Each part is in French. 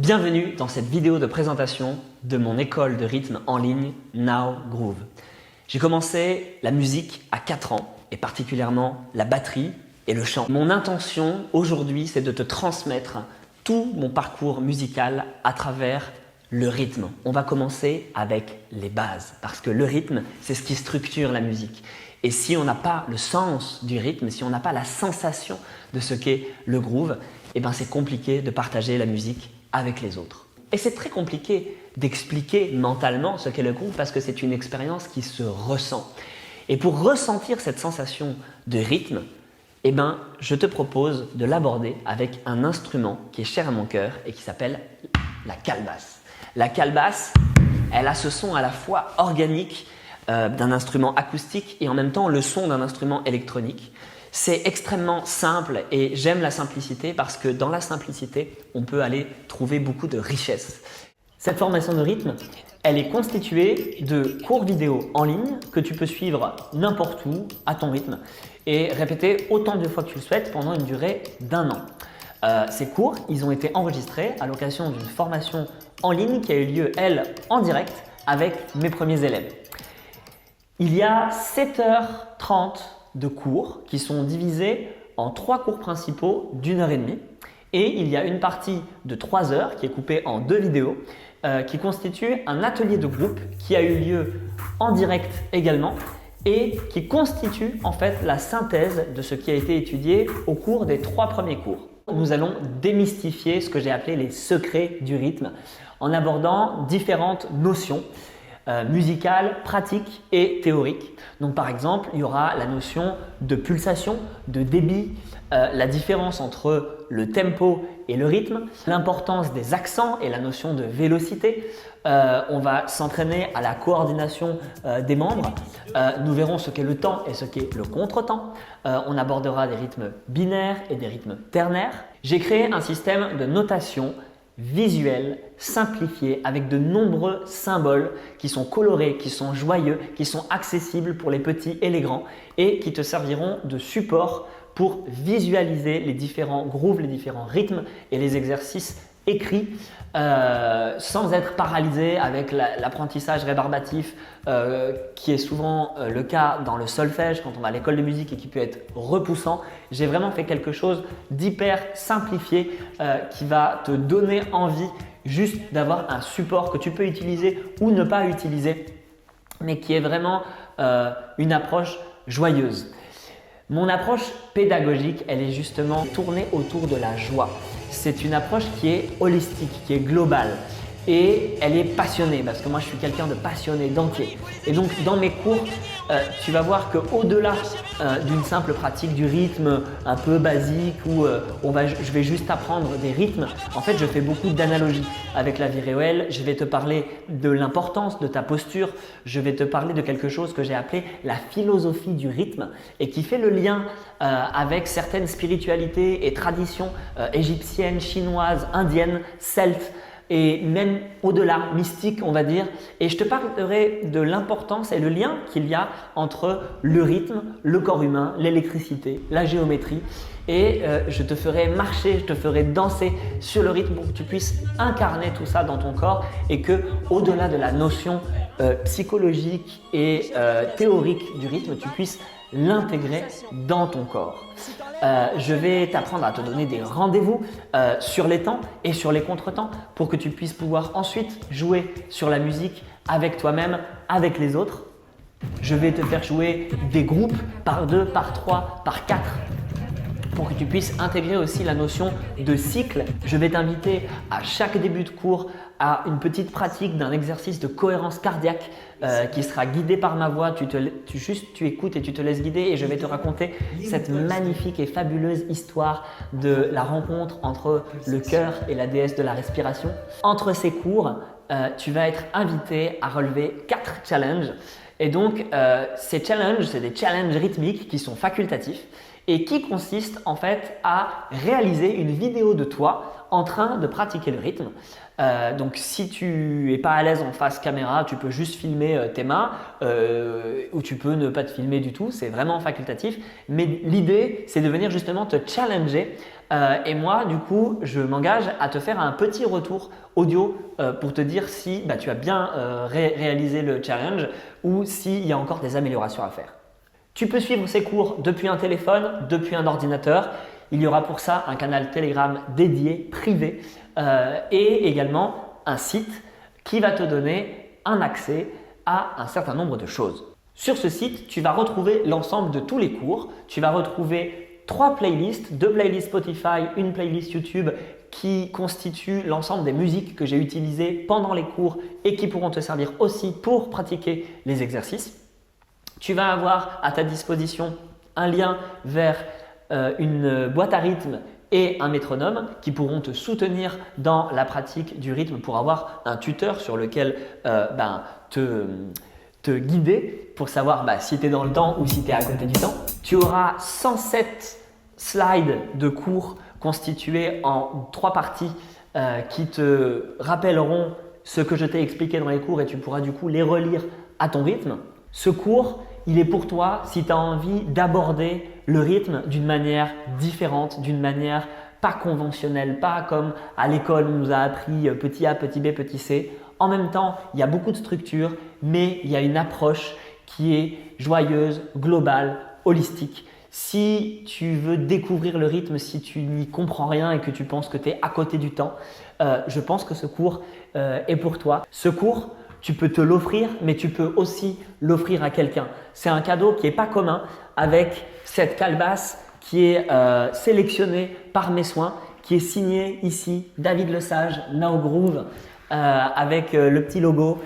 Bienvenue dans cette vidéo de présentation de mon école de rythme en ligne Now Groove. J'ai commencé la musique à 4 ans et particulièrement la batterie et le chant. Mon intention aujourd'hui, c'est de te transmettre tout mon parcours musical à travers le rythme. On va commencer avec les bases parce que le rythme, c'est ce qui structure la musique. Et si on n'a pas le sens du rythme, si on n'a pas la sensation de ce qu'est le groove, eh ben c'est compliqué de partager la musique avec les autres. Et c'est très compliqué d'expliquer mentalement ce qu'est le groove parce que c'est une expérience qui se ressent. Et pour ressentir cette sensation de rythme, eh ben, je te propose de l'aborder avec un instrument qui est cher à mon cœur et qui s'appelle la calebasse. La calebasse, elle a ce son à la fois organique d'un instrument acoustique et en même temps le son d'un instrument électronique. C'est extrêmement simple et j'aime la simplicité parce que dans la simplicité, on peut aller trouver beaucoup de richesse. Cette formation de rythme, elle est constituée de cours vidéo en ligne que tu peux suivre n'importe où à ton rythme et répéter autant de fois que tu le souhaites pendant une durée d'1 an. Ces cours, ils ont été enregistrés à l'occasion d'une formation en ligne qui a eu lieu, elle, en direct avec mes premiers élèves. Il y a 7h30 de cours qui sont divisés en 3 cours principaux d'1h30 et il y a une partie de 3 heures qui est coupée en 2 vidéos qui constitue un atelier de groupe qui a eu lieu en direct également et qui constitue en fait la synthèse de ce qui a été étudié au cours des 3 premiers cours. Nous allons démystifier ce que j'ai appelé les secrets du rythme en abordant différentes notions musicale, pratique et théorique. Donc par exemple, il y aura la notion de pulsation, de débit, la différence entre le tempo et le rythme, l'importance des accents et la notion de vélocité. On va s'entraîner à la coordination des membres. Nous verrons ce qu'est le temps et ce qu'est le contretemps. On abordera des rythmes binaires et des rythmes ternaires. J'ai créé un système de notation visuel, simplifié, avec de nombreux symboles qui sont colorés, qui sont joyeux, qui sont accessibles pour les petits et les grands et qui te serviront de support pour visualiser les différents grooves, les différents rythmes et les exercices écrits sans être paralysé avec l'apprentissage rébarbatif qui est souvent le cas dans le solfège quand on va à l'école de musique et qui peut être repoussant. J'ai vraiment fait quelque chose d'hyper simplifié qui va te donner envie juste d'avoir un support que tu peux utiliser ou ne pas utiliser mais qui est vraiment une approche joyeuse. Mon approche pédagogique, elle est justement tournée autour de la joie. C'est une approche qui est holistique, qui est globale et elle est passionnée parce que moi je suis quelqu'un de passionné, d'entier. Et donc dans mes cours, tu vas voir qu'au-delà d'une simple pratique du rythme un peu basique où je vais juste apprendre des rythmes, en fait je fais beaucoup d'analogies avec la vie réelle. Je vais te parler de l'importance de ta posture, je vais te parler de quelque chose que j'ai appelé la philosophie du rythme et qui fait le lien avec certaines spiritualités et traditions égyptiennes, chinoises, indiennes, celtes, et même au-delà, mystique on va dire. Et je te parlerai de l'importance et le lien qu'il y a entre le rythme, le corps humain, l'électricité, la géométrie. Et je te ferai marcher, je te ferai danser sur le rythme pour que tu puisses incarner tout ça dans ton corps et que au-delà de la notion psychologique et théorique du rythme, tu puisses l'intégrer dans ton corps. Je vais t'apprendre à te donner des rendez-vous sur les temps et sur les contretemps pour que tu puisses pouvoir ensuite jouer sur la musique avec toi-même, avec les autres. Je vais te faire jouer des groupes par 2, par 3, par 4 pour que tu puisses intégrer aussi la notion de cycle. Je vais t'inviter à chaque début de cours à une petite pratique d'un exercice de cohérence cardiaque qui sera guidé par ma voix. Tu écoutes et tu te laisses guider et je vais te raconter cette magnifique et fabuleuse histoire de la rencontre entre le cœur et la déesse de la respiration. Entre ces cours, tu vas être invité à relever 4 challenges. Et donc, ces challenges, c'est des challenges rythmiques qui sont facultatifs et qui consistent en fait à réaliser une vidéo de toi en train de pratiquer le rythme. Donc si tu n'es pas à l'aise en face caméra, tu peux juste filmer tes mains ou tu peux ne pas te filmer du tout, c'est vraiment facultatif. Mais l'idée, c'est de venir justement te challenger et moi, du coup, je m'engage à te faire un petit retour audio pour te dire si tu as bien réalisé le challenge ou s'il y a encore des améliorations à faire. Tu peux suivre ces cours depuis un téléphone, depuis un ordinateur. Il y aura pour ça un canal Telegram dédié, privé et également un site qui va te donner un accès à un certain nombre de choses. Sur ce site, tu vas retrouver l'ensemble de tous les cours. Tu vas retrouver 3 playlists, 2 playlists Spotify, une playlist YouTube qui constituent l'ensemble des musiques que j'ai utilisées pendant les cours et qui pourront te servir aussi pour pratiquer les exercices. Tu vas avoir à ta disposition un lien vers une boîte à rythme et un métronome qui pourront te soutenir dans la pratique du rythme pour avoir un tuteur sur lequel te guider pour savoir si tu es dans le temps ou si tu es à côté du temps. Tu auras 107 slides de cours constitués en 3 parties qui te rappelleront ce que je t'ai expliqué dans les cours et tu pourras du coup les relire à ton rythme. Ce cours, il est pour toi si tu as envie d'aborder le rythme d'une manière différente, d'une manière pas conventionnelle, pas comme à l'école on nous a appris petit A, petit B, petit C. En même temps, il y a beaucoup de structures, mais il y a une approche qui est joyeuse, globale, holistique. Si tu veux découvrir le rythme, si tu n'y comprends rien et que tu penses que tu es à côté du temps, je pense que ce cours est pour toi. Ce cours, tu peux te l'offrir, mais tu peux aussi l'offrir à quelqu'un. C'est un cadeau qui n'est pas commun avec cette calebasse qui est sélectionnée par mes soins, qui est signée ici David Lesage, Now Groove, avec le petit logo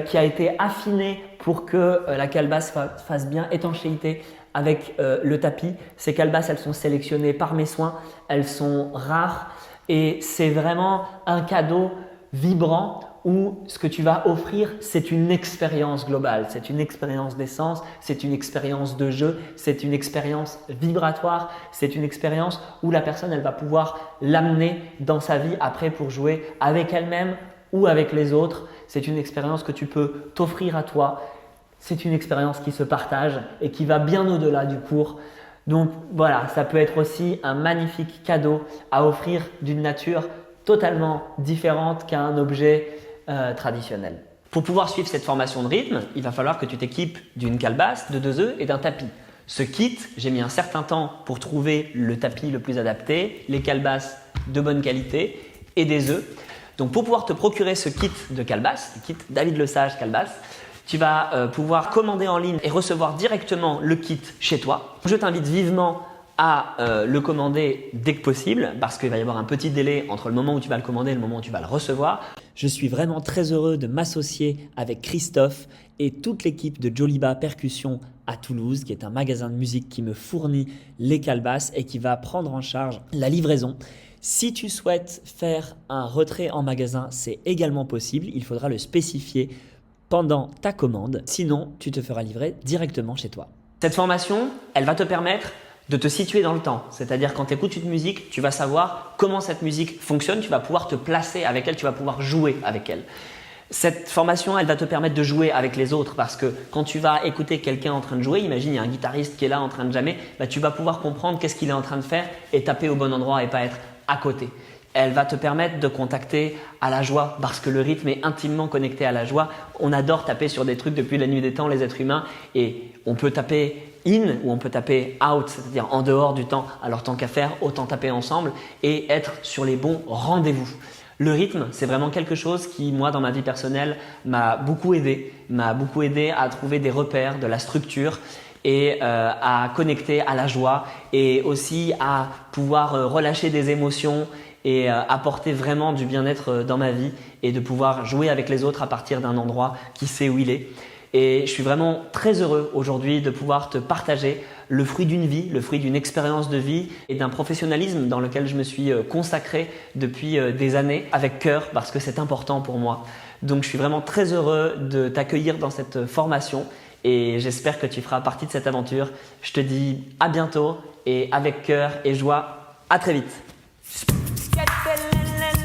qui a été affiné pour que la calebasse fasse bien étanchéité avec le tapis. Ces calebasses, elles sont sélectionnées par mes soins, elles sont rares et c'est vraiment un cadeau vibrant où ce que tu vas offrir, c'est une expérience globale, c'est une expérience d'essence, c'est une expérience de jeu, c'est une expérience vibratoire, c'est une expérience où la personne, elle va pouvoir l'amener dans sa vie après pour jouer avec elle-même ou avec les autres. C'est une expérience que tu peux t'offrir à toi. C'est une expérience qui se partage et qui va bien au-delà du cours. Donc voilà, ça peut être aussi un magnifique cadeau à offrir d'une nature totalement différente qu'un objet traditionnel. Pour pouvoir suivre cette formation de rythme, il va falloir que tu t'équipes d'une calebasse, de 2 œufs et d'un tapis. Ce kit, j'ai mis un certain temps pour trouver le tapis le plus adapté, les calebasses de bonne qualité et des œufs. Donc pour pouvoir te procurer ce kit de calebasse, le kit David Lesage calebasse, tu vas pouvoir commander en ligne et recevoir directement le kit chez toi. Je t'invite vivement à le commander dès que possible parce qu'il va y avoir un petit délai entre le moment où tu vas le commander et le moment où tu vas le recevoir. Je suis vraiment très heureux de m'associer avec Christophe et toute l'équipe de Joliba Percussion à Toulouse, qui est un magasin de musique qui me fournit les calebasses et qui va prendre en charge la livraison. Si tu souhaites faire un retrait en magasin, c'est également possible. Il faudra le spécifier pendant ta commande. Sinon, tu te feras livrer directement chez toi. Cette formation, elle va te permettre de te situer dans le temps. C'est-à-dire quand tu écoutes une musique, tu vas savoir comment cette musique fonctionne, tu vas pouvoir te placer avec elle, tu vas pouvoir jouer avec elle. Cette formation, elle va te permettre de jouer avec les autres parce que quand tu vas écouter quelqu'un en train de jouer, imagine il y a un guitariste qui est là en train de jammer, tu vas pouvoir comprendre qu'est-ce qu'il est en train de faire et taper au bon endroit et pas être à côté. Elle va te permettre de contacter à la joie parce que le rythme est intimement connecté à la joie. On adore taper sur des trucs depuis la nuit des temps, les êtres humains, et on peut taper in ou on peut taper out, c'est-à-dire en dehors du temps. Alors tant qu'à faire, autant taper ensemble et être sur les bons rendez-vous. Le rythme, c'est vraiment quelque chose qui, moi, dans ma vie personnelle, m'a beaucoup aidé à trouver des repères, de la structure et à connecter à la joie et aussi à pouvoir relâcher des émotions et apporter vraiment du bien-être dans ma vie et de pouvoir jouer avec les autres à partir d'un endroit qui sait où il est. Et je suis vraiment très heureux aujourd'hui de pouvoir te partager le fruit d'une vie, le fruit d'une expérience de vie et d'un professionnalisme dans lequel je me suis consacré depuis des années avec cœur parce que c'est important pour moi. Donc je suis vraiment très heureux de t'accueillir dans cette formation et j'espère que tu feras partie de cette aventure. Je te dis à bientôt et avec cœur et joie, à très vite. feeling